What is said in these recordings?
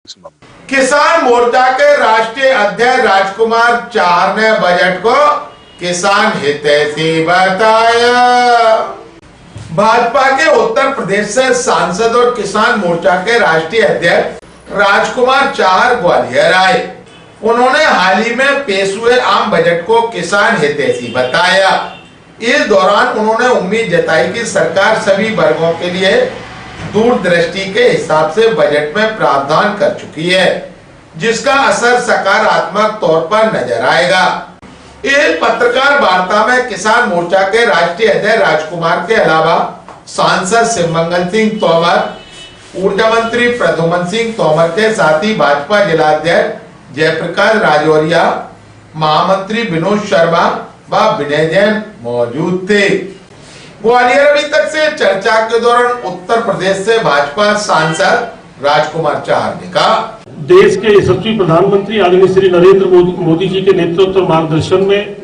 किसान मोर्चा के राष्ट्रीय अध्यक्ष राजकुमार चार ने बजट को किसान हितैषी बताया। भाजपा के उत्तर प्रदेश से सांसद और किसान मोर्चा के राष्ट्रीय अध्यक्ष राजकुमार चार ग्वालियर आए। उन्होंने हाल ही में पेश हुए आम बजट को किसान हितैषी बताया। इस दौरान उन्होंने उम्मीद जताई कि सरकार सभी वर्गों के लिए दूरदृष्टि के हिसाब से बजट में प्रावधान कर चुकी है, जिसका असर सकारात्मक तौर पर नजर आएगा। इस पत्रकार वार्ता में किसान मोर्चा के राष्ट्रीय अध्यक्ष राजकुमार के अलावा सांसद शिवमंगल सिंह तोमर, ऊर्जा मंत्री प्रद्युम्न सिंह तोमर के साथ ही भाजपा जिलाध्यक्ष जयप्रकाश राजौरिया, महामंत्री विनोद शर्मा व विनय जैन मौजूद थे। ग्वालियर अभी तक से चर्चा के दौरान उत्तर प्रदेश से भाजपा सांसद राजकुमार चार ने कहा, देश के यशस्वी प्रधानमंत्री आदरणीय श्री नरेंद्र मोदी जी के नेतृत्व और मार्गदर्शन में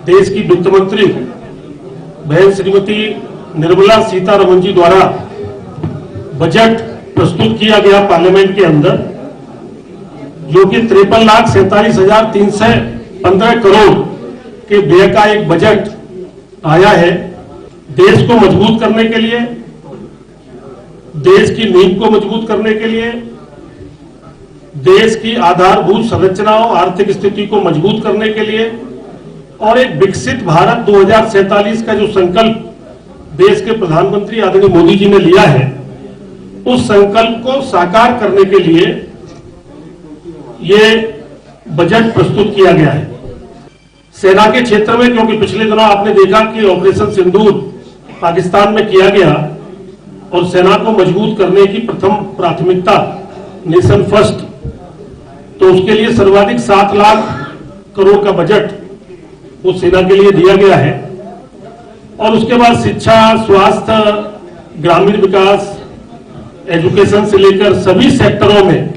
देश की वित्त मंत्री बहन श्रीमती निर्मला सीतारमण जी द्वारा बजट प्रस्तुत किया गया पार्लियामेंट के अंदर, जो कि 53,47,315 करोड़ के व्यय का एक बजट आया है। देश को मजबूत करने के लिए, देश की नींव को मजबूत करने के लिए, देश की आधारभूत संरचनाओं आर्थिक स्थिति को मजबूत करने के लिए और एक विकसित भारत 2047 का जो संकल्प देश के प्रधानमंत्री आदरणीय मोदी जी ने लिया है, उस संकल्प को साकार करने के लिए ये बजट प्रस्तुत किया गया है। सेना के क्षेत्र में, क्योंकि पिछले दिनों आपने देखा कि ऑपरेशन सिंदूर पाकिस्तान में किया गया और सेना को मजबूत करने की प्रथम प्राथमिकता नेशन फर्स्ट, तो उसके लिए सर्वाधिक 7 लाख करोड़ का बजट वो सेना के लिए दिया गया है। और उसके बाद शिक्षा, स्वास्थ्य, ग्रामीण विकास, एजुकेशन से लेकर सभी सेक्टरों में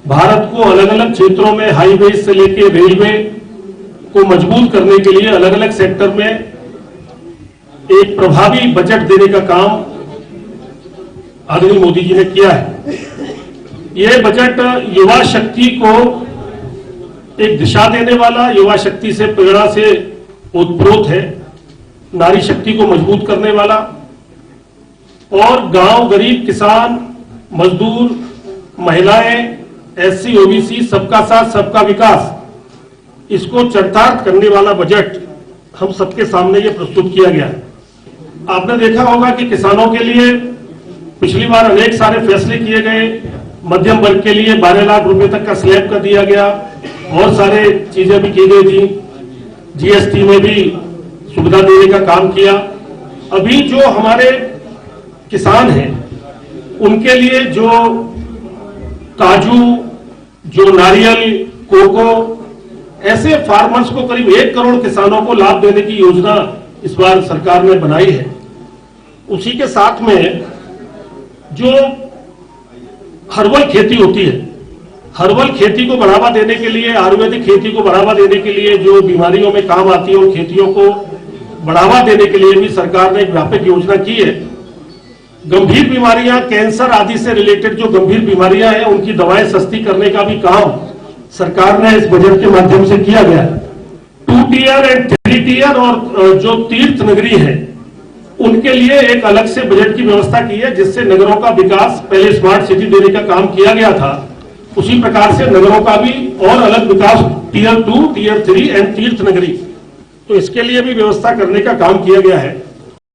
भारत को अलग अलग क्षेत्रों में हाईवे से लेकर रेलवे को मजबूत करने के लिए अलग अलग सेक्टर में एक प्रभावी बजट देने का काम आदरणीय मोदी जी ने किया है। यह बजट युवा शक्ति को एक दिशा देने वाला, युवा शक्ति से प्रेरणा से उत्प्रोत है, नारी शक्ति को मजबूत करने वाला और गांव, गरीब, किसान, मजदूर, महिलाएं, एससी, ओबीसी, सबका साथ सबका विकास, इसको चरितार्थ करने वाला बजट हम सबके सामने ये प्रस्तुत किया गया है। आपने देखा होगा कि किसानों के लिए पिछली बार अनेक सारे फैसले किए गए। मध्यम वर्ग के लिए 12 लाख रुपए तक का स्लैब कर दिया गया, और सारे चीजें भी की गई थी। जीएसटी में भी सुविधा देने का काम किया। अभी जो हमारे किसान हैं उनके लिए जो काजू, जो नारियल, कोको, ऐसे फार्मर्स को करीब 1 करोड़ किसानों को लाभ देने की योजना इस बार सरकार ने बनाई है। उसी के साथ में जो हर्बल खेती होती है, हर्बल खेती को बढ़ावा देने के लिए, आयुर्वेदिक खेती को बढ़ावा देने के लिए, जो बीमारियों में काम आती है उन खेतियों को बढ़ावा देने के लिए भी सरकार ने एक व्यापक योजना की है। गंभीर बीमारियां, कैंसर आदि से रिलेटेड जो गंभीर बीमारियां हैं, उनकी दवाएं सस्ती करने का भी काम सरकार ने इस बजट के माध्यम से किया गया है। 2 टियर एंड 3 टियर और जो तीर्थ नगरी है उनके लिए एक अलग से बजट की व्यवस्था की है, जिससे नगरों का विकास, पहले स्मार्ट सिटी देने का काम किया गया था, उसी प्रकार से नगरों का भी और अलग विकास, टियर 2, टियर 3 एंड तीर्थ नगरी, तो इसके लिए भी व्यवस्था करने का काम किया गया है।